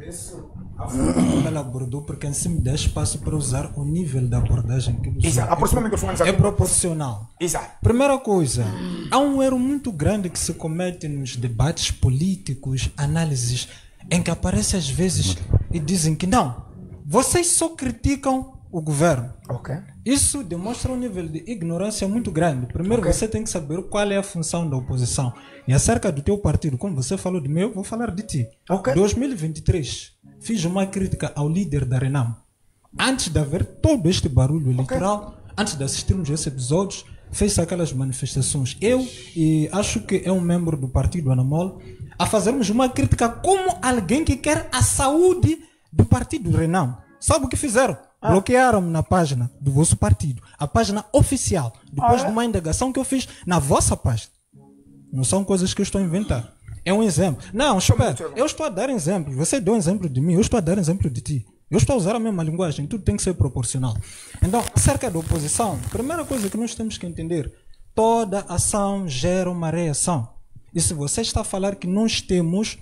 Agradeço a forma que ela abordou, porque assim me dá espaço para usar o nível da abordagem que ele usou. Exato. Aproxima o microfone. É proporcional. Exato. Primeira coisa, há um erro muito grande que se comete nos debates políticos, análises, em que aparece às vezes e dizem que não, vocês só criticam o governo. Ok. Isso demonstra um nível de ignorância muito grande. Primeiro você tem que saber qual é a função da oposição. E acerca do teu partido, como você falou de mim, eu vou falar de ti. Ok. 2023, fiz uma crítica ao líder da Renam. Antes de haver todo este barulho eleitoral, antes de assistirmos a esses episódios, fez aquelas manifestações. Eu e acho que é um membro do partido Anamol, a fazermos uma crítica como alguém que quer a saúde do partido Renam. Sabe o que fizeram? Bloquearam na página do vosso partido, a página oficial, depois de uma indagação que eu fiz na vossa página. Não são coisas que eu estou a inventar. É um exemplo. Não, espera, eu estou a dar exemplos. Você deu um exemplo de mim, eu estou a dar exemplo de ti. Eu estou a usar a mesma linguagem, tudo tem que ser proporcional. Então, acerca da oposição, primeira coisa que nós temos que entender, toda ação gera uma reação. E se você está a falar que nós temos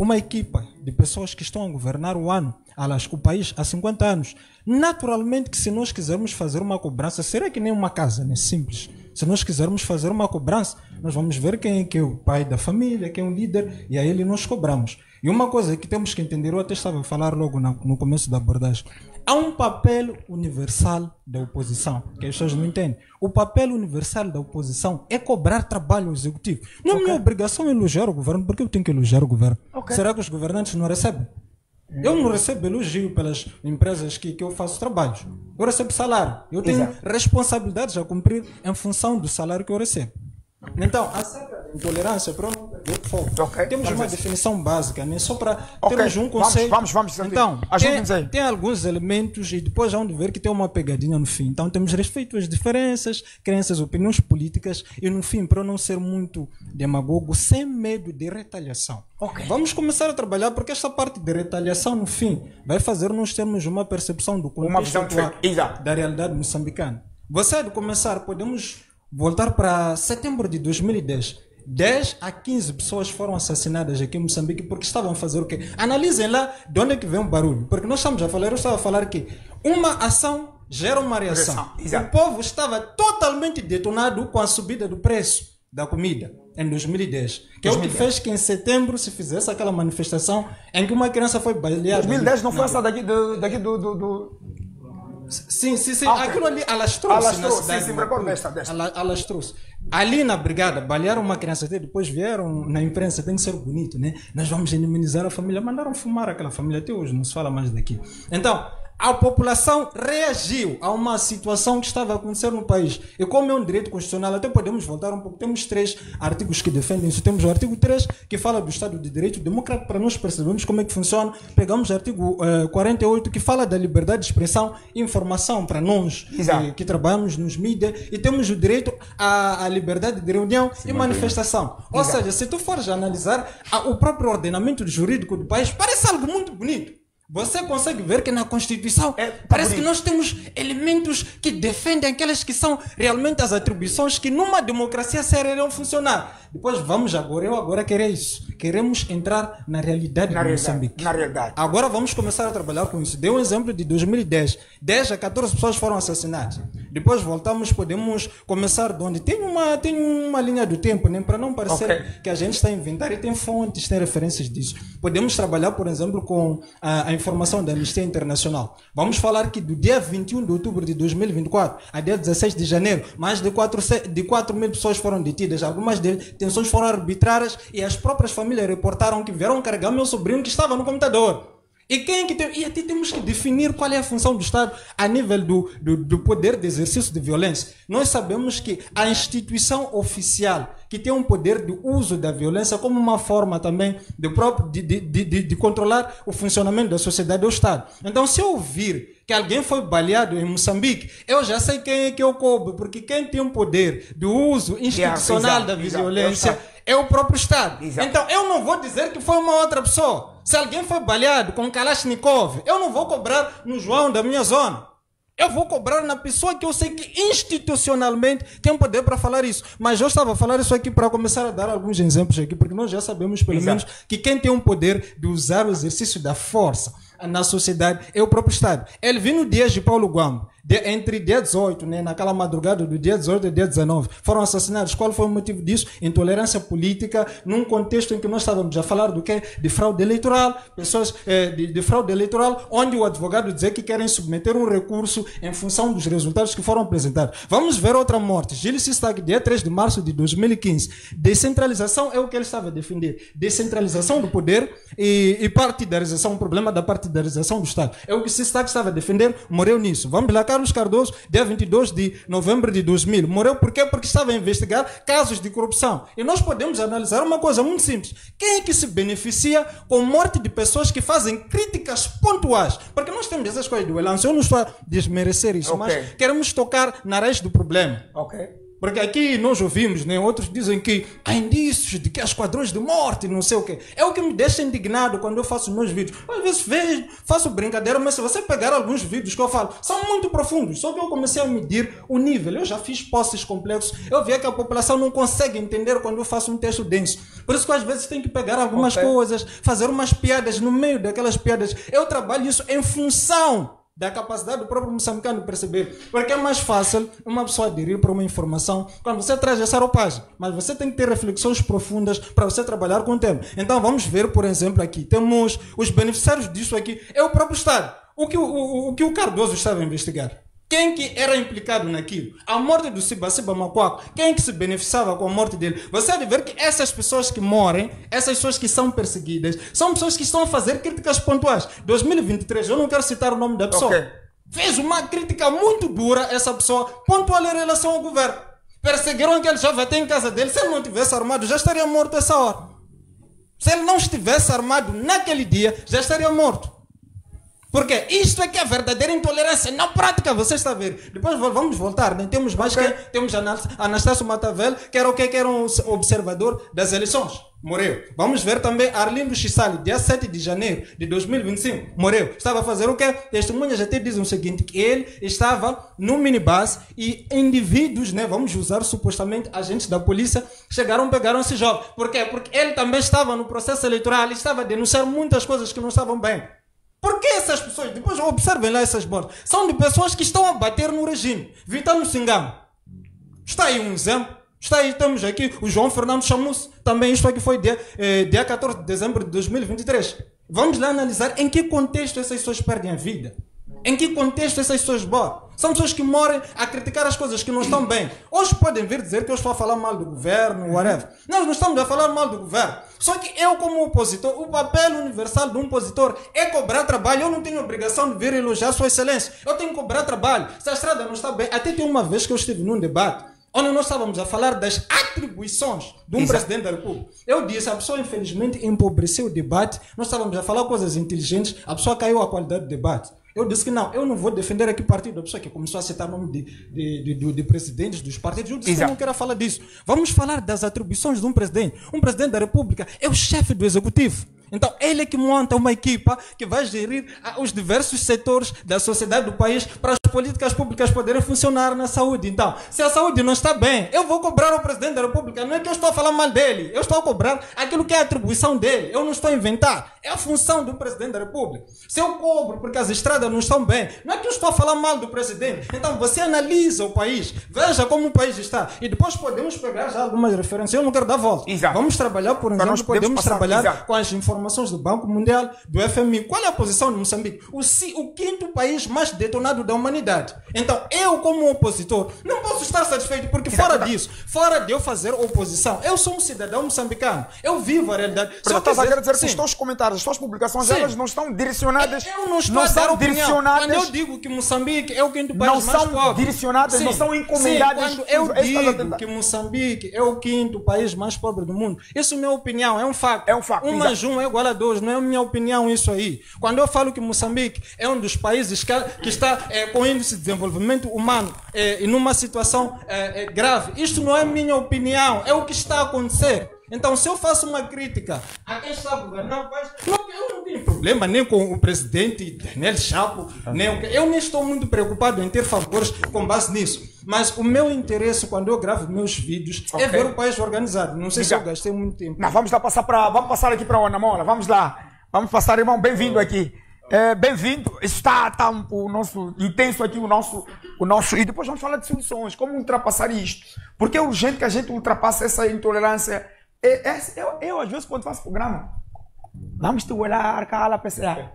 uma equipa de pessoas que estão a governar o país há 50 anos, naturalmente que se nós quisermos fazer uma cobrança, será que nem uma casa, né? Simples. Se nós quisermos fazer uma cobrança, nós vamos ver quem é que é o pai da família, quem é o líder, e a ele nós cobramos. E uma coisa que temos que entender, eu até estava a falar logo no começo da abordagem, há um papel universal da oposição, que as pessoas não entendem. O papel universal da oposição é cobrar trabalho executivo. Não é minha obrigação elogiar o governo, porque eu tenho que elogiar o governo. Será que os governantes não recebem? Eu não recebo elogio pelas empresas que eu faço trabalhos. Eu recebo salário. Eu tenho responsabilidades a cumprir em função do salário que eu recebo. Então, acerca da intolerância, para eu não perder o foco, temos uma definição básica, né? Só para termos um conceito. Vamos. Então, tem alguns elementos e depois vamos ver que tem uma pegadinha no fim. Então, temos respeito às diferenças, crenças, opiniões políticas e, no fim, para eu não ser muito demagogo, sem medo de retaliação. Vamos começar a trabalhar porque esta parte de retaliação, no fim, vai fazer nós termos uma percepção do contexto da realidade moçambicana. Você, de começar, podemos voltar para setembro de 2010. 10 a 15 pessoas foram assassinadas aqui em Moçambique porque estavam a fazer o quê? Analisem lá de onde é que vem o barulho. Porque nós estamos a falar, eu estava a falar que uma ação gera uma reação. O povo estava totalmente detonado com a subida do preço da comida em 2010. Que é o que fez que em setembro se fizesse aquela manifestação em que uma criança foi baleada. 2010 não foi essa daqui do... Sim. Aquilo ali alastrou-se na cidade. Sim, recordo desta. Alastrou-se. Ali na brigada, balearam uma criança, até depois vieram na imprensa, tem que ser bonito, né? Nós vamos inimizar a família. Mandaram fumar aquela família, até hoje não se fala mais daqui. Então, a população reagiu a uma situação que estava a acontecer no país. E como é um direito constitucional, até podemos voltar um pouco. Temos 3 artigos que defendem isso. Temos o artigo 3, que fala do Estado de Direito Democrático, para nós percebermos como é que funciona. Pegamos o artigo 48, que fala da liberdade de expressão e informação para nós que trabalhamos nos mídias. E temos o direito à liberdade de reunião e manifestação. Ou seja, se tu fores analisar o próprio ordenamento jurídico do país, parece algo muito bonito. Você consegue ver que na Constituição parece que nós temos elementos que defendem aquelas que são realmente as atribuições que numa democracia séria irão funcionar. Depois vamos eu agora quero isso. Queremos entrar na realidade de Moçambique. Na realidade. Agora vamos começar a trabalhar com isso. Dei um exemplo de 2010. 10 a 14 pessoas foram assassinadas. Depois voltamos, podemos começar de onde? Tem uma linha do tempo, né? Para não parecer que a gente está a inventar, e tem fontes, tem referências disso. Podemos trabalhar, por exemplo, com a informação da Anistia Internacional. Vamos falar que do dia 21 de outubro de 2024 a dia 16 de janeiro, mais de 4 mil pessoas foram detidas. Algumas detenções foram arbitrárias e as próprias famílias reportaram que vieram carregar meu sobrinho que estava no computador. E quem é que tem? E até temos que definir qual é a função do Estado a nível do poder de exercício de violência. Nós sabemos que a instituição oficial que tem um poder de uso da violência como uma forma também de controlar o funcionamento da sociedade é o Estado. Então, se eu ouvir que alguém foi baleado em Moçambique, eu já sei quem é que eu cobro, porque quem tem o poder do uso institucional da violência é o próprio Estado. Então, eu não vou dizer que foi uma outra pessoa. Se alguém foi baleado com Kalashnikov, eu não vou cobrar no João da minha zona. Eu vou cobrar na pessoa que eu sei que institucionalmente tem poder para falar isso. Mas eu estava a falar isso aqui para começar a dar alguns exemplos aqui, porque nós já sabemos, pelo menos, que quem tem o poder de usar o exercício da força na sociedade é o próprio Estado. Ele viu no dia de Paulo Guambo, entre dia 18, né, naquela madrugada do dia 18 e dia 19, foram assassinados. Qual foi o motivo disso? Intolerância política, num contexto em que nós estávamos a falar do quê? De fraude eleitoral, pessoas de fraude eleitoral, onde o advogado dizia que querem submeter um recurso em função dos resultados que foram apresentados. Vamos ver outra morte. Gilles Sistag, dia 3 de março de 2015. Descentralização é o que ele estava a defender. Descentralização do poder e partidarização, o problema da partidarização do Estado. É o que Sistag estava a defender, morreu nisso. Vamos lá, Carlos Cardoso, dia 22 de novembro de 2000. Morreu por quê? Porque estava a investigar casos de corrupção. E nós podemos analisar uma coisa muito simples. Quem é que se beneficia com a morte de pessoas que fazem críticas pontuais? Porque nós temos essas coisas do Elance. Eu não estou a desmerecer isso, mas queremos tocar na raiz do problema. Porque aqui nós ouvimos, né, outros dizem que há indícios de que há esquadrões de morte, não sei o quê. É o que me deixa indignado quando eu faço meus vídeos. Às vezes vejo, faço brincadeira, mas se você pegar alguns vídeos que eu falo, são muito profundos. Só que eu comecei a medir o nível. Eu já fiz posts complexos. Eu vi que a população não consegue entender quando eu faço um texto denso. Por isso que às vezes tem que pegar algumas coisas, fazer umas piadas no meio daquelas piadas. Eu trabalho isso em função da capacidade do próprio moçambicano de perceber. Porque é mais fácil uma pessoa aderir para uma informação quando você traz essa roupagem. Mas você tem que ter reflexões profundas para você trabalhar com o tema. Então vamos ver, por exemplo, aqui. Temos os beneficiários disso aqui. É o próprio Estado. O que o Cardoso estava a investigar? Quem que era implicado naquilo? A morte do Siba Macuaco. Quem que se beneficiava com a morte dele? Você há de ver que essas pessoas que morrem, essas pessoas que são perseguidas, são pessoas que estão a fazer críticas pontuais. 2023, eu não quero citar o nome da pessoa. Fez uma crítica muito dura, essa pessoa, pontual em relação ao governo. Perseguiram aquele jovem até em casa dele. Se ele não tivesse armado, já estaria morto essa hora. Se ele não estivesse armado naquele dia, já estaria morto. Porque isto é que é a verdadeira intolerância. Na prática, você está a ver. Depois vamos voltar. Né? Temos mais que temos Anastácio Matavel, que era o que? Que era um observador das eleições. Morreu. Vamos ver também Arlindo Chissali, dia 7 de janeiro de 2025. Morreu. Estava a fazer o quê? Testemunhas até dizem o seguinte, que ele estava no minibus e indivíduos, né, vamos usar supostamente agentes da polícia, chegaram, pegaram esse jovem. Por quê? Porque ele também estava no processo eleitoral, ele estava a denunciar muitas coisas que não estavam bem. Por que essas pessoas, depois observem lá essas mortes, são de pessoas que estão a bater no regime. Vitano Singam. Está aí um exemplo. Está aí, temos aqui o João Fernando Chamus. Também isto aqui foi dia 14 de dezembro de 2023. Vamos lá analisar em que contexto essas pessoas perdem a vida. Em que contexto essas pessoas morrem? São pessoas que morrem a criticar as coisas que não estão bem. Hoje podem vir dizer que eu estou a falar mal do governo, whatever. Nós não estamos a falar mal do governo. Só que eu, como opositor, o papel universal de um opositor é cobrar trabalho. Eu não tenho obrigação de vir elogiar Sua Excelência. Eu tenho que cobrar trabalho. Se a estrada não está bem... Até tem uma vez que eu estive num debate onde nós estávamos a falar das atribuições de um presidente da República. Eu disse, a pessoa infelizmente empobreceu o debate. Nós estávamos a falar coisas inteligentes. A pessoa caiu a qualidade do debate. Eu disse que não, eu não vou defender aqui partido. A pessoa que começou a citar o nome de presidentes dos partidos, eu disse que eu não quero falar disso. Vamos falar das atribuições de um presidente. Um presidente da República é o chefe do executivo. Então, ele é que monta uma equipa que vai gerir os diversos setores da sociedade do país para as políticas públicas poderem funcionar na saúde. Então, se a saúde não está bem, eu vou cobrar o presidente da República. Não é que eu estou a falar mal dele, eu estou a cobrar aquilo que é a atribuição dele. Eu não estou a inventar, é a função do presidente da República. Se eu cobro porque as estradas não estão bem, não é que eu estou a falar mal do presidente. Então, você analisa o país, veja como o país está e depois podemos pegar já algumas referências. Eu não quero dar volta. Vamos trabalhar, por exemplo, podemos trabalhar com as informações do Banco Mundial, do FMI. Qual é a posição de Moçambique? O quinto país mais detonado da humanidade. Então, eu como opositor, não posso estar satisfeito, porque fora disso, fora de eu fazer oposição, eu sou um cidadão moçambicano. Eu vivo a realidade. Se eu quiser dizer que os teus comentários, as tuas publicações, elas não estão direcionadas. Eu não estou a dar opinião. Quando eu digo que Moçambique é o quinto país mais pobre. Não são direcionadas, não são encomendadas. Quando eu digo que Moçambique é o quinto país mais pobre do mundo, isso não é opinião, é um facto. É um facto. 1 mais 1 é igual a 2, não é minha opinião isso aí. Quando eu falo que Moçambique é um dos países que está com índice de desenvolvimento humano e numa situação grave, isto não é minha opinião, é o que está a acontecer. Então, se eu faço uma crítica a quem está a governar o país, eu não tenho problema. problema nem com o presidente Daniel Chapo, eu nem estou muito preocupado em ter favores com base nisso. Mas o meu interesse quando eu gravo meus vídeos é ver o país organizado. Não sei se eu gastei muito tempo. Não, vamos passar aqui para o Anamola. Vamos lá. Vamos passar, irmão. Bem-vindo aqui. Bem-vindo. Está o nosso intenso aqui, o nosso. E depois vamos falar de soluções. Como ultrapassar isto? Porque é urgente que a gente ultrapasse essa intolerância. Eu às vezes, quando faço programa, vamos te olhar, cala, PCA.